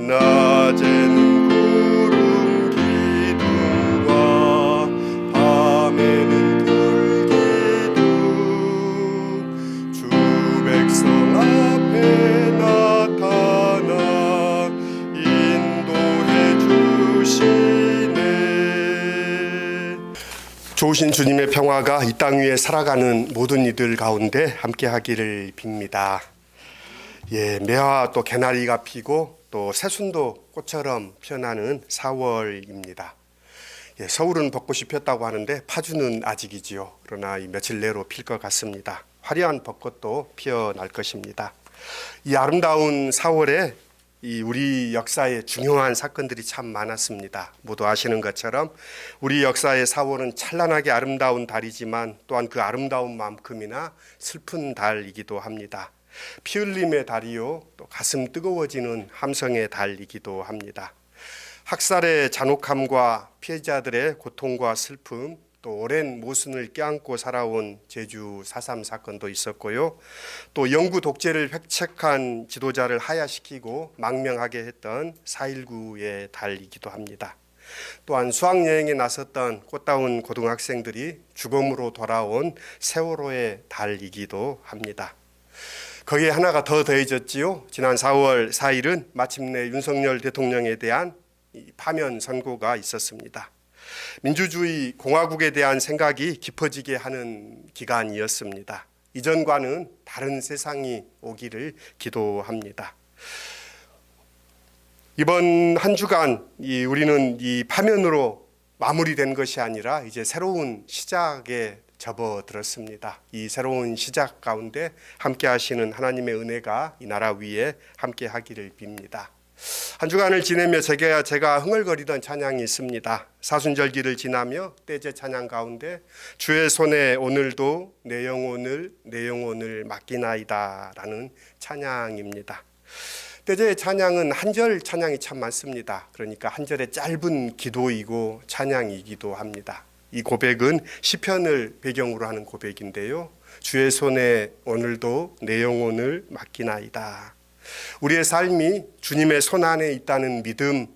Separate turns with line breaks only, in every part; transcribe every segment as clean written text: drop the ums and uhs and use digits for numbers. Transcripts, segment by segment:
낮에는 구름 기둥과 밤에는 불기둥 주 백성 앞에 나타나 인도해 주시네. 좋으신 주님의 평화가 이 땅 위에 살아가는 모든 이들 가운데 함께 하기를 빕니다. 매화 또 개나리가 피고 또 새순도 꽃처럼 피어나는 4월입니다. 서울은 벚꽃이 피었다고 하는데 파주는 아직이지요. 그러나 이 며칠 내로 필 것 같습니다. 화려한 벚꽃도 피어날 것입니다. 이 아름다운 4월에 우리 역사에 중요한 사건들이 참 많았습니다. 모두 아시는 것처럼 우리 역사의 4월은 찬란하게 아름다운 달이지만 또한 그 아름다운 만큼이나 슬픈 달이기도 합니다. 피 흘림의 달이요, 또 가슴 뜨거워지는 함성의 달이기도 합니다. 학살의 잔혹함과 피해자들의 고통과 슬픔, 또 오랜 모순을 껴안고 살아온 제주 4.3 사건도 있었고요. 또 영구 독재를 획책한 지도자를 하야시키고 망명하게 했던 4.19의 달이기도 합니다. 또한 수학여행에 나섰던 꽃다운 고등학생들이 죽음으로 돌아온 세월호의 달이기도 합니다. 거기에 하나가 더 더해졌지요. 지난 4월 4일은 마침내 윤석열 대통령에 대한 파면 선고가 있었습니다. 민주주의 공화국에 대한 생각이 깊어지게 하는 기간이었습니다. 이전과는 다른 세상이 오기를 기도합니다. 이번 한 주간 우리는 이 파면으로 마무리된 것이 아니라 이제 새로운 시작에 접어들었습니다. 이 새로운 시작 가운데 함께 하시는 하나님의 은혜가 이 나라 위에 함께 하기를 빕니다. 한 주간을 지내며 제가 흥얼거리던 찬양이 있습니다. 사순절기를 지나며 떼제 찬양 가운데 주의 손에 오늘도 내 영혼을 맡기나이다 라는 찬양입니다. 떼제의 찬양은 한 절 찬양이 참 많습니다. 그러니까 한 절의 짧은 기도이고 찬양이기도 합니다. 이 고백은 시편을 배경으로 하는 고백인데요. 주의 손에 오늘도 내 영혼을 맡기나이다. 우리의 삶이 주님의 손 안에 있다는 믿음,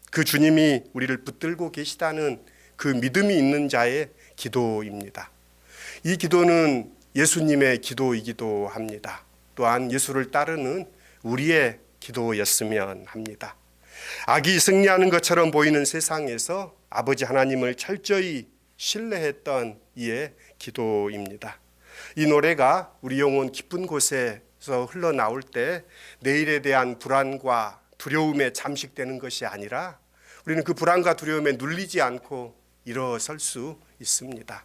그 주님이 우리를 붙들고 계시다는 그 믿음이 있는 자의 기도입니다. 이 기도는 예수님의 기도이기도 합니다. 또한 예수를 따르는 우리의 기도였으면 합니다. 악이 승리하는 것처럼 보이는 세상에서 아버지 하나님을 철저히 신뢰했던 이의 기도입니다. 이 노래가 우리 영혼 깊은 곳에서 흘러나올 때 내일에 대한 불안과 두려움에 잠식되는 것이 아니라 우리는 그 불안과 두려움에 눌리지 않고 일어설 수 있습니다.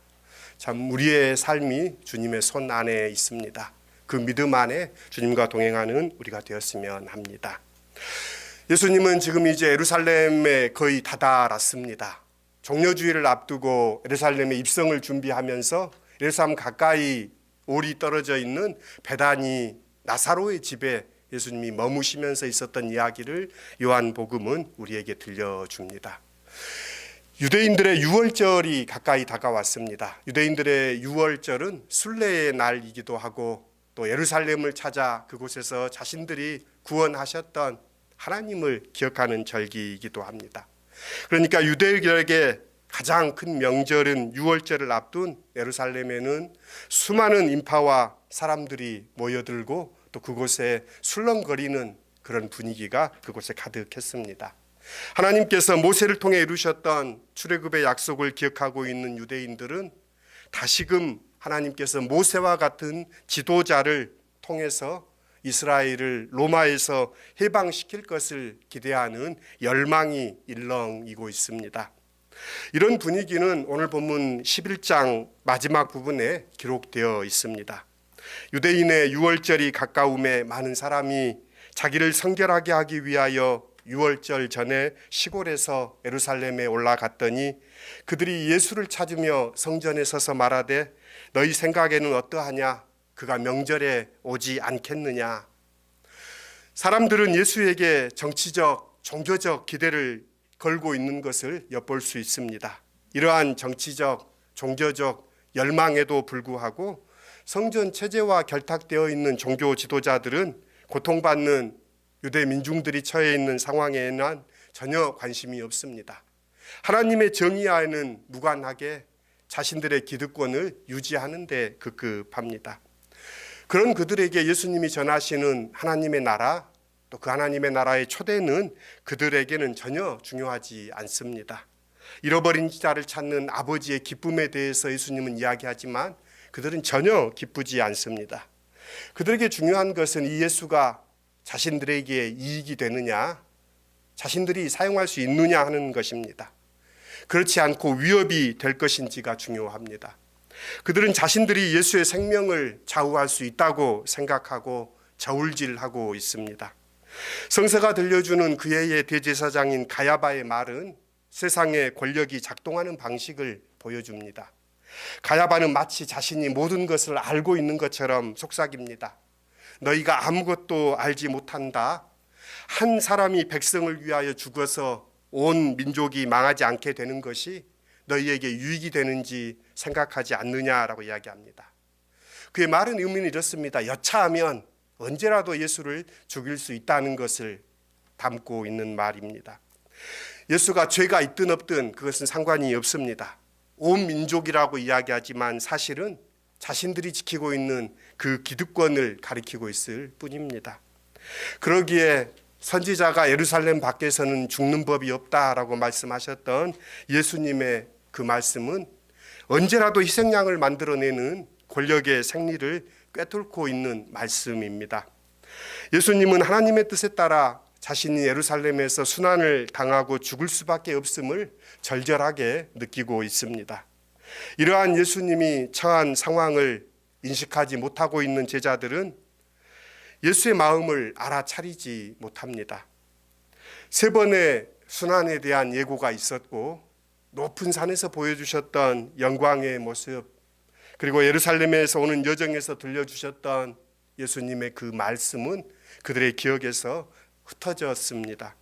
참 우리의 삶이 주님의 손 안에 있습니다. 그 믿음 안에 주님과 동행하는 우리가 되었으면 합니다. 예수님은 지금 이제 예루살렘에 거의 다다랐습니다. 종려주의를 앞두고 예루살렘에 입성을 준비하면서 예루살렘 가까이 올이 떨어져 있는 베다니 나사로의 집에 예수님이 머무시면서 있었던 이야기를 요한복음은 우리에게 들려줍니다. 유대인들의 유월절이 가까이 다가왔습니다. 유대인들의 유월절은 순례의 날이기도 하고 또 예루살렘을 찾아 그곳에서 자신들이 구원하셨던 하나님을 기억하는 절기이기도 합니다. 그러니까 유대인들에게 가장 큰 명절은 유월절을 앞둔 예루살렘에는 수많은 인파와 사람들이 모여들고 또 그곳에 술렁거리는 그런 분위기가 그곳에 가득했습니다. 하나님께서 모세를 통해 이루셨던 출애굽의 약속을 기억하고 있는 유대인들은 다시금 하나님께서 모세와 같은 지도자를 통해서 이스라엘을 로마에서 해방시킬 것을 기대하는 열망이 일렁이고 있습니다. 이런 분위기는 오늘 본문 11장 마지막 부분에 기록되어 있습니다. 유대인의 유월절이 가까움에 많은 사람이 자기를 성결하게 하기 위하여 유월절 전에 시골에서 예루살렘에 올라갔더니 그들이 예수를 찾으며 성전에 서서 말하되 너희 생각에는 어떠하냐? 그가 명절에 오지 않겠느냐? 사람들은 예수에게 정치적, 종교적 기대를 걸고 있는 것을 엿볼 수 있습니다. 이러한 정치적, 종교적 열망에도 불구하고 성전 체제와 결탁되어 있는 종교 지도자들은 고통받는 유대 민중들이 처해 있는 상황에는 전혀 관심이 없습니다. 하나님의 정의와는 무관하게 자신들의 기득권을 유지하는 데 급급합니다. 그런 그들에게 예수님이 전하시는 하나님의 나라, 또 그 하나님의 나라의 초대는 그들에게는 전혀 중요하지 않습니다. 잃어버린 자를 찾는 아버지의 기쁨에 대해서 예수님은 이야기하지만 그들은 전혀 기쁘지 않습니다. 그들에게 중요한 것은 이 예수가 자신들에게 이익이 되느냐, 자신들이 사용할 수 있느냐 하는 것입니다. 그렇지 않고 위협이 될 것인지가 중요합니다. 그들은 자신들이 예수의 생명을 좌우할 수 있다고 생각하고 저울질하고 있습니다. 성서가 들려주는 그의 대제사장인 가야바의 말은 세상의 권력이 작동하는 방식을 보여줍니다. 가야바는 마치 자신이 모든 것을 알고 있는 것처럼 속삭입니다. 너희가 아무것도 알지 못한다. 한 사람이 백성을 위하여 죽어서 온 민족이 망하지 않게 되는 것이 너희에게 유익이 되는지 생각하지 않느냐라고 이야기합니다. 그의 말은 의미는 이렇습니다. 여차하면 언제라도 예수를 죽일 수 있다는 것을 담고 있는 말입니다. 예수가 죄가 있든 없든 그것은 상관이 없습니다. 온 민족이라고 이야기하지만 사실은 자신들이 지키고 있는 그 기득권을 가리키고 있을 뿐입니다. 그러기에 선지자가 예루살렘 밖에서는 죽는 법이 없다라고 말씀하셨던 예수님의 그 말씀은 언제라도 희생양을 만들어내는 권력의 생리를 꿰뚫고 있는 말씀입니다. 예수님은 하나님의 뜻에 따라 자신이 예루살렘에서 순환을 당하고 죽을 수밖에 없음을 절절하게 느끼고 있습니다. 이러한 예수님이 처한 상황을 인식하지 못하고 있는 제자들은 예수의 마음을 알아차리지 못합니다. 3번의 순환에 대한 예고가 있었고 높은 산에서 보여주셨던 영광의 모습, 그리고 예루살렘에서 오는 여정에서 들려주셨던 예수님의 그 말씀은 그들의 기억에서 흩어졌습니다.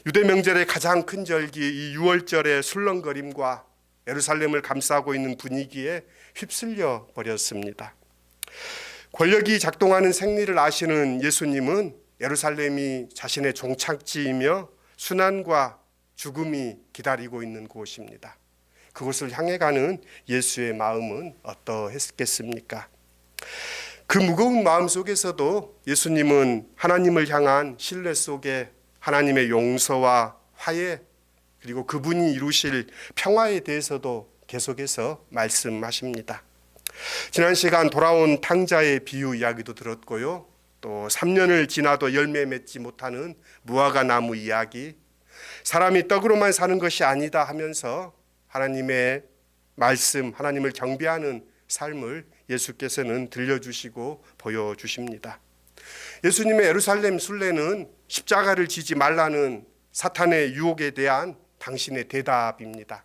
유대 명절의 가장 큰 절기 이 유월절의 술렁거림과 예루살렘을 감싸고 있는 분위기에 휩쓸려 버렸습니다. 권력이 작동하는 생리를 아시는 예수님은 예루살렘이 자신의 종착지이며 순환과 죽음이 기다리고 있는 곳입니다. 그곳을 향해 가는 예수의 마음은 어떠했겠습니까? 그 무거운 마음 속에서도 예수님은 하나님을 향한 신뢰 속에 하나님의 용서와 화해, 그리고 그분이 이루실 평화에 대해서도 계속해서 말씀하십니다. 지난 시간 돌아온 탕자의 비유 이야기도 들었고요. 또 3년을 지나도 열매 맺지 못하는 무화과 나무 이야기, 사람이 떡으로만 사는 것이 아니다 하면서 하나님의 말씀, 하나님을 경배하는 삶을 예수께서는 들려주시고 보여주십니다. 예수님의 예루살렘 순례는 십자가를 지지 말라는 사탄의 유혹에 대한 당신의 대답입니다.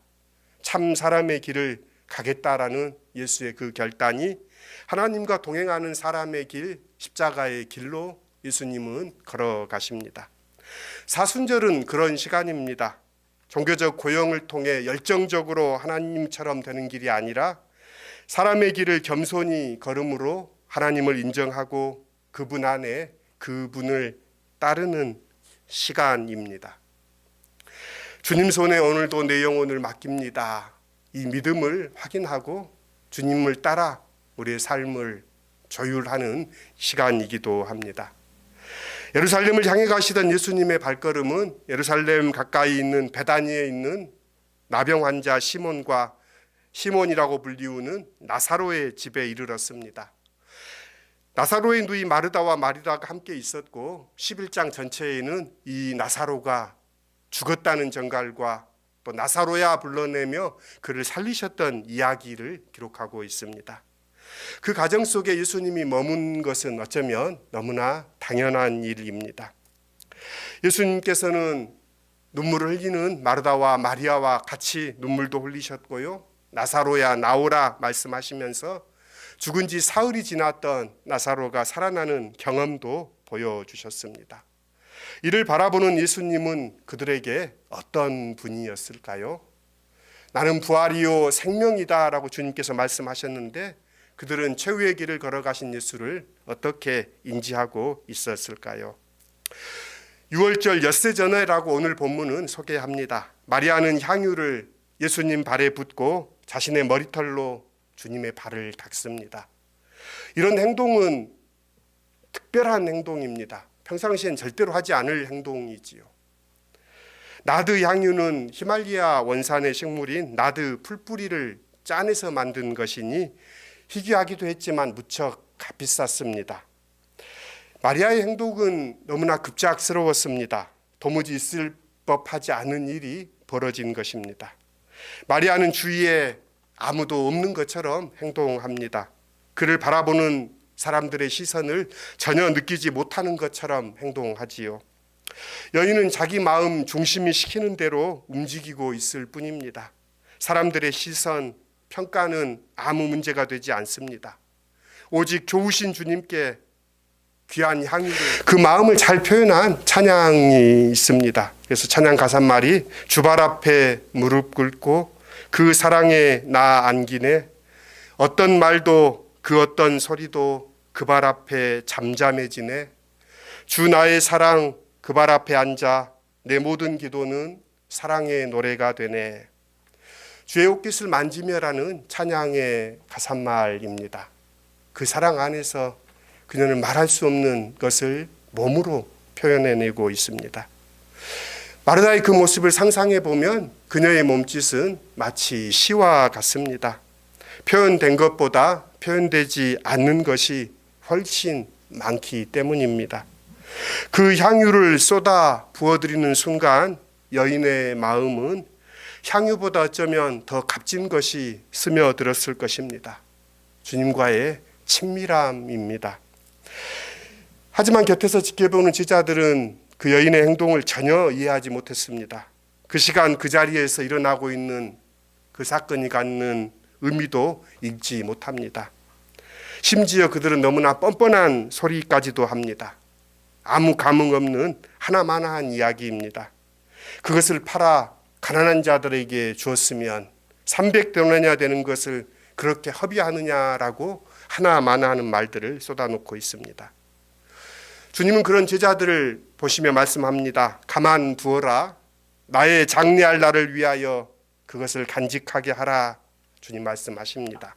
참 사람의 길을 가겠다라는 예수의 그 결단이 하나님과 동행하는 사람의 길, 십자가의 길로 예수님은 걸어가십니다. 사순절은 그런 시간입니다. 종교적 고용을 통해 열정적으로 하나님처럼 되는 길이 아니라 사람의 길을 겸손히 걸음으로 하나님을 인정하고 그분 안에 그분을 따르는 시간입니다. 주님 손에 오늘도 내 영혼을 맡깁니다. 이 믿음을 확인하고 주님을 따라 우리의 삶을 조율하는 시간이기도 합니다. 예루살렘을 향해 가시던 예수님의 발걸음은 예루살렘 가까이 있는 베다니에 있는 나병 환자 시몬과 시몬이라고 불리우는 나사로의 집에 이르렀습니다. 나사로의 누이 마르다와 마리다가 함께 있었고 11장 전체에는 이 나사로가 죽었다는 정갈과 또 나사로야 불러내며 그를 살리셨던 이야기를 기록하고 있습니다. 그 가정 속에 예수님이 머문 것은 어쩌면 너무나 당연한 일입니다. 예수님께서는 눈물을 흘리는 마르다와 마리아와 같이 눈물도 흘리셨고요. 나사로야 나오라 말씀하시면서 죽은 지 사흘이 지났던 나사로가 살아나는 경험도 보여주셨습니다. 이를 바라보는 예수님은 그들에게 어떤 분이었을까요? 나는 부활이요 생명이다 라고 주님께서 말씀하셨는데 그들은 최후의 길을 걸어가신 예수를 어떻게 인지하고 있었을까요? 유월절 엿새 전에라고 오늘 본문은 소개합니다. 마리아는 향유를 예수님 발에 붓고 자신의 머리털로 주님의 발을 닦습니다. 이런 행동은 특별한 행동입니다. 평상시엔 절대로 하지 않을 행동이지요. 나드 향유는 히말리아 원산의 식물인 나드 풀뿌리를 짜내서 만든 것이니 희귀하기도 했지만 무척 값비쌌습니다. 마리아의 행동은 너무나 급작스러웠습니다. 도무지 있을 법하지 않은 일이 벌어진 것입니다. 마리아는 주위에 아무도 없는 것처럼 행동합니다. 그를 바라보는 사람들의 시선을 전혀 느끼지 못하는 것처럼 행동하지요. 여인은 자기 마음 중심이 시키는 대로 움직이고 있을 뿐입니다. 사람들의 시선, 평가는 아무 문제가 되지 않습니다. 오직 좋으신 주님께 귀한 향유를, 그 마음을 잘 표현한 찬양이 있습니다. 그래서 찬양 가사말이 주 발 앞에 무릎 꿇고 그 사랑에 나 안기네, 어떤 말도 그 어떤 소리도 그 발 앞에 잠잠해지네, 주 나의 사랑 그 발 앞에 앉아 내 모든 기도는 사랑의 노래가 되네. 주의 옷깃을 만지며라는 찬양의 가사말입니다. 그 사랑 안에서 그녀는 말할 수 없는 것을 몸으로 표현해내고 있습니다. 마르다의 그 모습을 상상해 보면 그녀의 몸짓은 마치 시와 같습니다. 표현된 것보다 표현되지 않는 것이 훨씬 많기 때문입니다. 그 향유를 쏟아 부어드리는 순간 여인의 마음은 향유보다 어쩌면 더 값진 것이 스며들었을 것입니다. 주님과의 친밀함입니다. 하지만 곁에서 지켜보는 제자들은 그 여인의 행동을 전혀 이해하지 못했습니다. 그 시간 그 자리에서 일어나고 있는 그 사건이 갖는 의미도 읽지 못합니다. 심지어 그들은 너무나 뻔뻔한 소리까지도 합니다. 아무 감흥 없는 하나마나한 이야기입니다. 그것을 팔아 가난한 자들에게 주었으면 300데나리나 되는 것을 그렇게 허비하느냐라고 하나마나하는 말들을 쏟아놓고 있습니다. 주님은 그런 제자들을 보시며 말씀합니다. 가만 두어라. 나의 장래할 날을 위하여 그것을 간직하게 하라. 주님 말씀하십니다.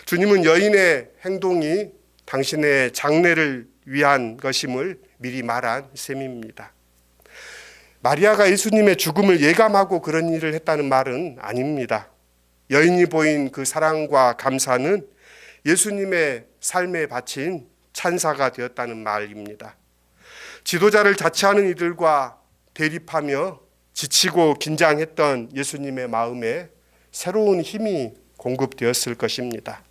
주님은 여인의 행동이 당신의 장래를 위한 것임을 미리 말한 셈입니다. 마리아가 예수님의 죽음을 예감하고 그런 일을 했다는 말은 아닙니다. 여인이 보인 그 사랑과 감사는 예수님의 삶에 바친 찬사가 되었다는 말입니다. 지도자를 자처하는 이들과 대립하며 지치고 긴장했던 예수님의 마음에 새로운 힘이 공급되었을 것입니다.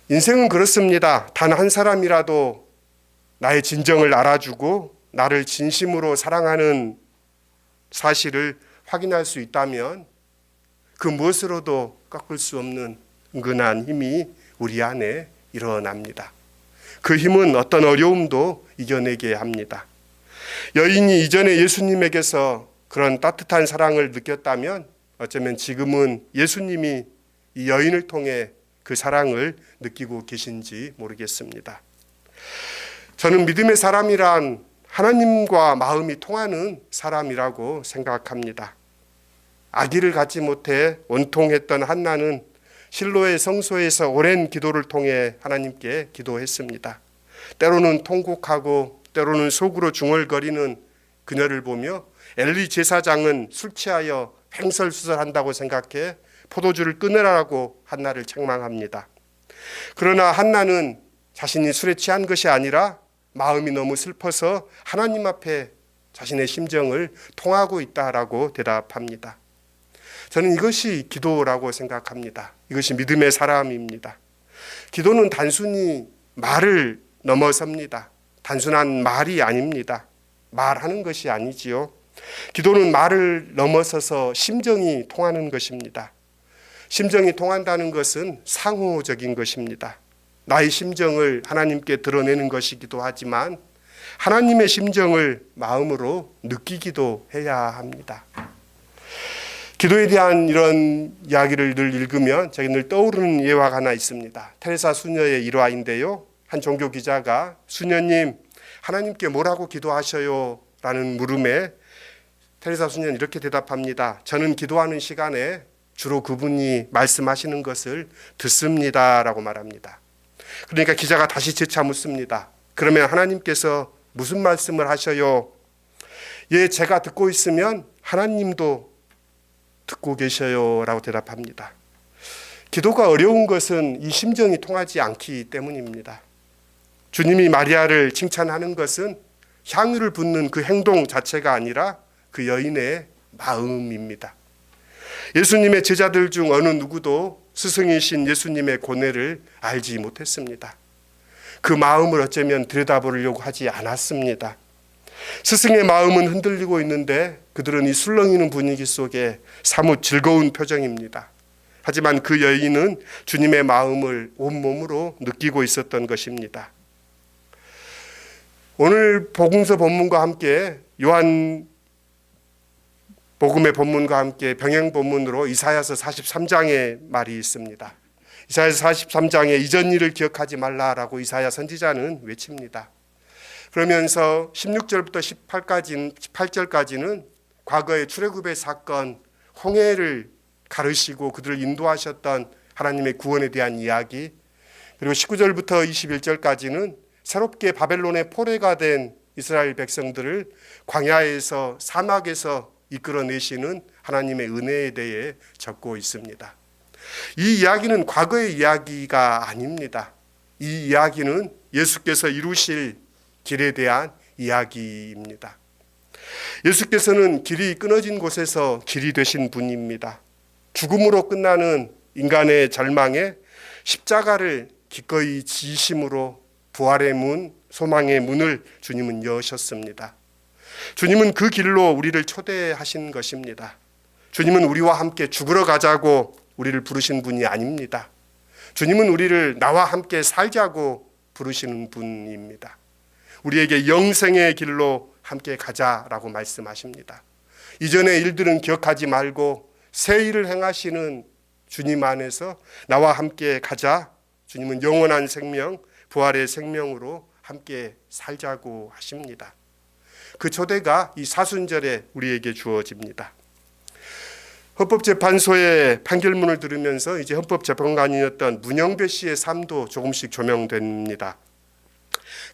인생은 그렇습니다. 단 한 사람이라도 나의 진정을 알아주고 나를 진심으로 사랑하는 사실을 확인할 수 있다면 그 무엇으로도 꺾을 수 없는 은근한 힘이 우리 안에 일어납니다. 그 힘은 어떤 어려움도 이겨내게 합니다. 여인이 이전에 예수님에게서 그런 따뜻한 사랑을 느꼈다면 어쩌면 지금은 예수님이 이 여인을 통해 그 사랑을 느끼고 계신지 모르겠습니다. 저는 믿음의 사람이란 하나님과 마음이 통하는 사람이라고 생각합니다. 아기를 갖지 못해 원통했던 한나는 실로의 성소에서 오랜 기도를 통해 하나님께 기도했습니다. 때로는 통곡하고 때로는 속으로 중얼거리는 그녀를 보며 엘리 제사장은 술 취하여 횡설수설한다고 생각해 포도주를 끊으라고 한나를 책망합니다. 그러나 한나는 자신이 술에 취한 것이 아니라 마음이 너무 슬퍼서 하나님 앞에 자신의 심정을 통하고 있다라고 대답합니다. 저는 이것이 기도라고 생각합니다. 이것이 믿음의 사람입니다. 기도는 단순히 말을 넘어섭니다. 단순한 말이 아닙니다. 말하는 것이 아니지요. 기도는 말을 넘어서서 심정이 통하는 것입니다. 심정이 통한다는 것은 상호적인 것입니다. 나의 심정을 하나님께 드러내는 것이기도 하지만 하나님의 심정을 마음으로 느끼기도 해야 합니다. 기도에 대한 이런 이야기를 늘 읽으면 제가 늘 떠오르는 예화가 하나 있습니다. 테레사 수녀의 일화인데요. 한 종교 기자가 수녀님, 하나님께 뭐라고 기도하셔요? 라는 물음에 테레사 수녀는 이렇게 대답합니다. 저는 기도하는 시간에 주로 그분이 말씀하시는 것을 듣습니다 라고 말합니다. 그러니까 기자가 다시 재차 묻습니다. 그러면 하나님께서 무슨 말씀을 하셔요? 예, 제가 듣고 있으면 하나님도 듣고 계셔요 라고 대답합니다. 기도가 어려운 것은 이 심정이 통하지 않기 때문입니다. 주님이 마리아를 칭찬하는 것은 향유를 붓는 그 행동 자체가 아니라 그 여인의 마음입니다. 예수님의 제자들 중 어느 누구도 스승이신 예수님의 고뇌를 알지 못했습니다. 그 마음을 어쩌면 들여다보려고 하지 않았습니다. 스승의 마음은 흔들리고 있는데 그들은 이 술렁이는 분위기 속에 사뭇 즐거운 표정입니다. 하지만 그 여인은 주님의 마음을 온몸으로 느끼고 있었던 것입니다. 오늘 복음서 본문과 함께 요한 복음의 본문과 함께 병행 본문으로 이사야서 43장의 말이 있습니다. 이사야서 43장에 이전 일을 기억하지 말라라고 이사야 선지자는 외칩니다. 그러면서 16절부터 18절까지는 과거의 출애굽의 사건, 홍해를 가르시고 그들을 인도하셨던 하나님의 구원에 대한 이야기, 그리고 19절부터 21절까지는 새롭게 바벨론의 포로가 된 이스라엘 백성들을 광야에서 사막에서 이끌어내시는 하나님의 은혜에 대해 적고 있습니다. 이 이야기는 과거의 이야기가 아닙니다. 이 이야기는 예수께서 이루실 길에 대한 이야기입니다. 예수께서는 길이 끊어진 곳에서 길이 되신 분입니다. 죽음으로 끝나는 인간의 절망에 십자가를 기꺼이 지심으로 부활의 문, 소망의 문을 주님은 여셨습니다. 주님은 그 길로 우리를 초대하신 것입니다. 주님은 우리와 함께 죽으러 가자고 우리를 부르신 분이 아닙니다. 주님은 우리를 나와 함께 살자고 부르시는 분입니다. 우리에게 영생의 길로 함께 가자라고 말씀하십니다. 이전의 일들은 기억하지 말고 새 일을 행하시는 주님 안에서 나와 함께 가자. 주님은 영원한 생명, 부활의 생명으로 함께 살자고 하십니다. 그 초대가 이 사순절에 우리에게 주어집니다. 헌법재판소의 판결문을 들으면서 이제 헌법재판관이었던 문영배 씨의 삶도 조금씩 조명됩니다.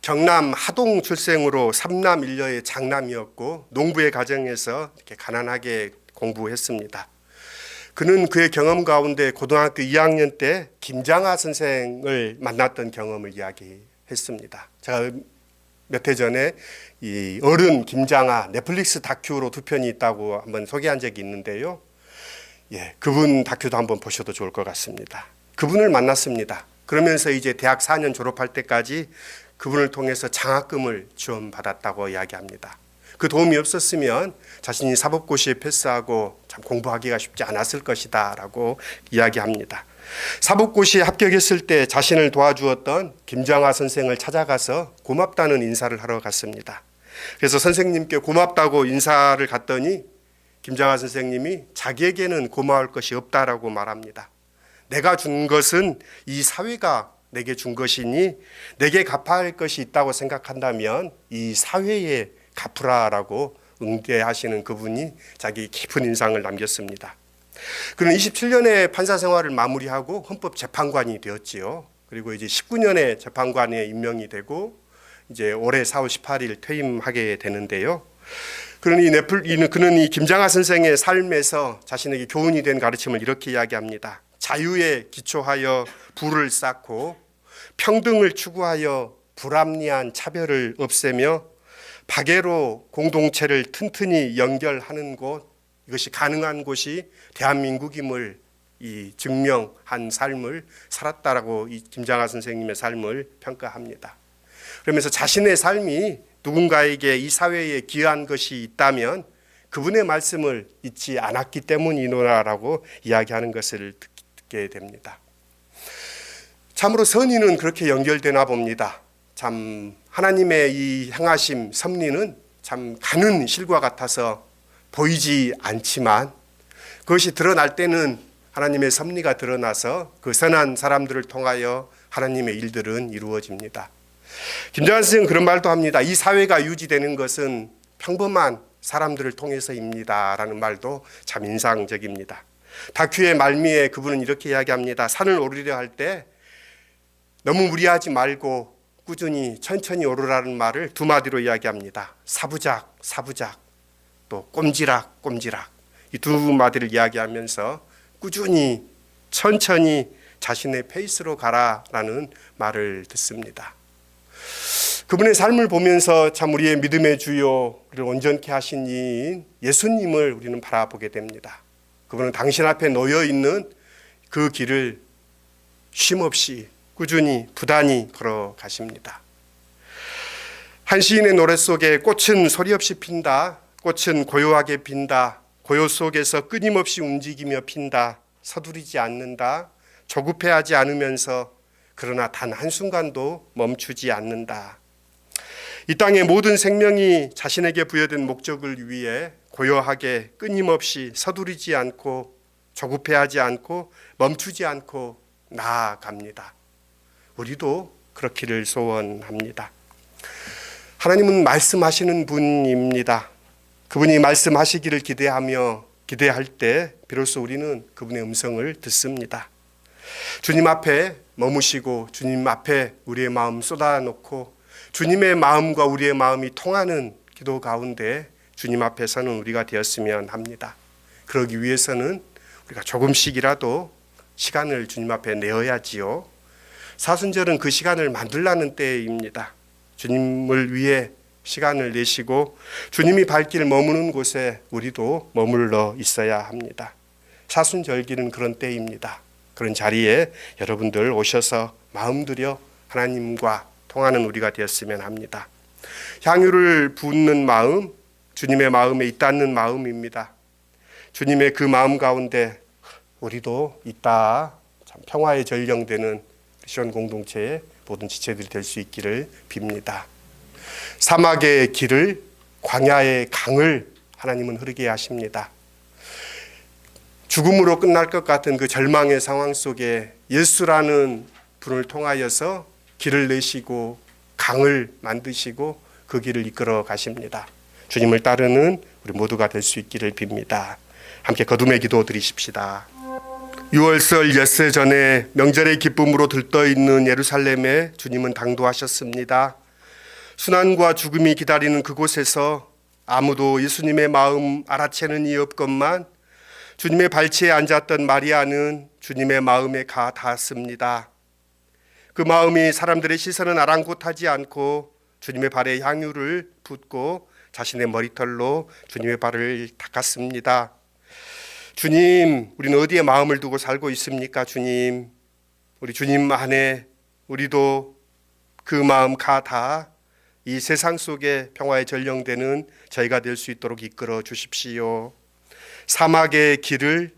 경남 하동 출생으로 삼남 일녀의 장남이었고 농부의 가정에서 이렇게 가난하게 공부했습니다. 그는 그의 경험 가운데 고등학교 2학년 때 김장하 선생을 만났던 경험을 이야기했습니다. 제가 몇 해 전에 이 어른 김장하 넷플릭스 다큐로 2편이 있다고 한번 소개한 적이 있는데요. 예, 그분 다큐도 한번 보셔도 좋을 것 같습니다. 그분을 만났습니다. 그러면서 이제 대학 4년 졸업할 때까지 그분을 통해서 장학금을 지원받았다고 이야기합니다. 그 도움이 없었으면 자신이 사법고시에 패스하고 참 공부하기가 쉽지 않았을 것이다 라고 이야기합니다. 사법고시에 합격했을 때 자신을 도와주었던 김장하 선생을 찾아가서 고맙다는 인사를 하러 갔습니다. 그래서 선생님께 고맙다고 인사를 갔더니 김장하 선생님이 자기에게는 고마울 것이 없다라고 말합니다. 내가 준 것은 이 사회가 내게 준 것이니 내게 갚아야 할 것이 있다고 생각한다면 이 사회에 갚으라라고 응대하시는 그분이 자기 깊은 인상을 남겼습니다. 그는 27년의 판사 생활을 마무리하고 헌법재판관이 되었지요. 그리고 이제 19년의 재판관에 임명이 되고 이제 올해 4월 18일 퇴임하게 되는데요. 그는 이 김장하 선생의 삶에서 자신에게 교훈이 된 가르침을 이렇게 이야기합니다. 자유에 기초하여 부를 쌓고 평등을 추구하여 불합리한 차별을 없애며 박애로 공동체를 튼튼히 연결하는 곳, 이것이 가능한 곳이 대한민국임을 증명한 삶을 살았다라고 이 김장하 선생님의 삶을 평가합니다. 그러면서 자신의 삶이 누군가에게 이 사회에 기여한 것이 있다면 그분의 말씀을 잊지 않았기 때문이노라라고 이야기하는 것을 듣게 됩니다. 참으로 선의는 그렇게 연결되나 봅니다. 참 하나님의 이 행하심 섭리는 참 가는 실과 같아서 보이지 않지만 그것이 드러날 때는 하나님의 섭리가 드러나서 그 선한 사람들을 통하여 하나님의 일들은 이루어집니다. 김정한 선생은 그런 말도 합니다. 이 사회가 유지되는 것은 평범한 사람들을 통해서입니다 라는 말도 참 인상적입니다. 다큐의 말미에 그분은 이렇게 이야기합니다. 산을 오르려 할 때 너무 무리하지 말고 꾸준히 천천히 오르라는 말을 두 마디로 이야기합니다. 사부작, 사부작, 또 꼼지락, 꼼지락. 이 두 마디를 이야기하면서 꾸준히 천천히 자신의 페이스로 가라라는 말을 듣습니다. 그분의 삶을 보면서 참 우리의 믿음의 주요를 온전케 하신 이인 예수님을 우리는 바라보게 됩니다. 그분은 당신 앞에 놓여 있는 그 길을 쉼없이 꾸준히 부단히 걸어가십니다. 한 시인의 노래 속에 꽃은 소리 없이 핀다. 꽃은 고요하게 핀다. 고요 속에서 끊임없이 움직이며 핀다. 서두르지 않는다. 조급해하지 않으면서 그러나 단 한순간도 멈추지 않는다. 이 땅의 모든 생명이 자신에게 부여된 목적을 위해 고요하게 끊임없이 서두르지 않고 조급해하지 않고 멈추지 않고 나아갑니다. 우리도 그렇기를 소원합니다. 하나님은 말씀하시는 분입니다. 그분이 말씀하시기를 기대할 때 비로소 우리는 그분의 음성을 듣습니다. 주님 앞에 머무시고 주님 앞에 우리의 마음 쏟아놓고 주님의 마음과 우리의 마음이 통하는 기도 가운데 주님 앞에 서는 우리가 되었으면 합니다. 그러기 위해서는 우리가 조금씩이라도 시간을 주님 앞에 내어야지요. 사순절은 그 시간을 만들라는 때입니다. 주님을 위해 시간을 내시고 주님이 발길 머무는 곳에 우리도 머물러 있어야 합니다. 사순절기는 그런 때입니다. 그런 자리에 여러분들 오셔서 마음 들여 하나님과 통하는 우리가 되었으면 합니다. 향유를 붓는 마음, 주님의 마음에 있다는 마음입니다. 주님의 그 마음 가운데 우리도 있다. 참 평화의 전령되는 크리스천 공동체의 모든 지체들이 될 수 있기를 빕니다. 사막의 길을, 광야의 강을 하나님은 흐르게 하십니다. 죽음으로 끝날 것 같은 그 절망의 상황 속에 예수라는 분을 통하여서 길을 내시고 강을 만드시고 그 길을 이끌어 가십니다. 주님을 따르는 우리 모두가 될 수 있기를 빕니다. 함께 거듭의 기도 드리십시다. 6월절 엿새 전에 명절의 기쁨으로 들떠있는 예루살렘에 주님은 당도하셨습니다. 순환과 죽음이 기다리는 그곳에서 아무도 예수님의 마음 알아채는 이 없건만 주님의 발치에 앉았던 마리아는 주님의 마음에 가 닿았습니다. 그 마음이 사람들의 시선은 아랑곳하지 않고 주님의 발에 향유를 붓고 자신의 머리털로 주님의 발을 닦았습니다. 주님, 우리는 어디에 마음을 두고 살고 있습니까? 주님, 우리 주님 안에 우리도 그 마음 가다 이 세상 속에 평화의 전령되는 저희가 될 수 있도록 이끌어 주십시오. 사막의 길을,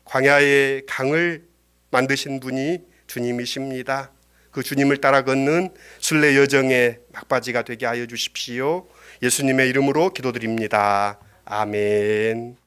광야의 강을 만드신 분이 주님이십니다. 그 주님을 따라 걷는 순례 여정의 막바지가 되게 하여 주십시오. 예수님의 이름으로 기도드립니다. 아멘.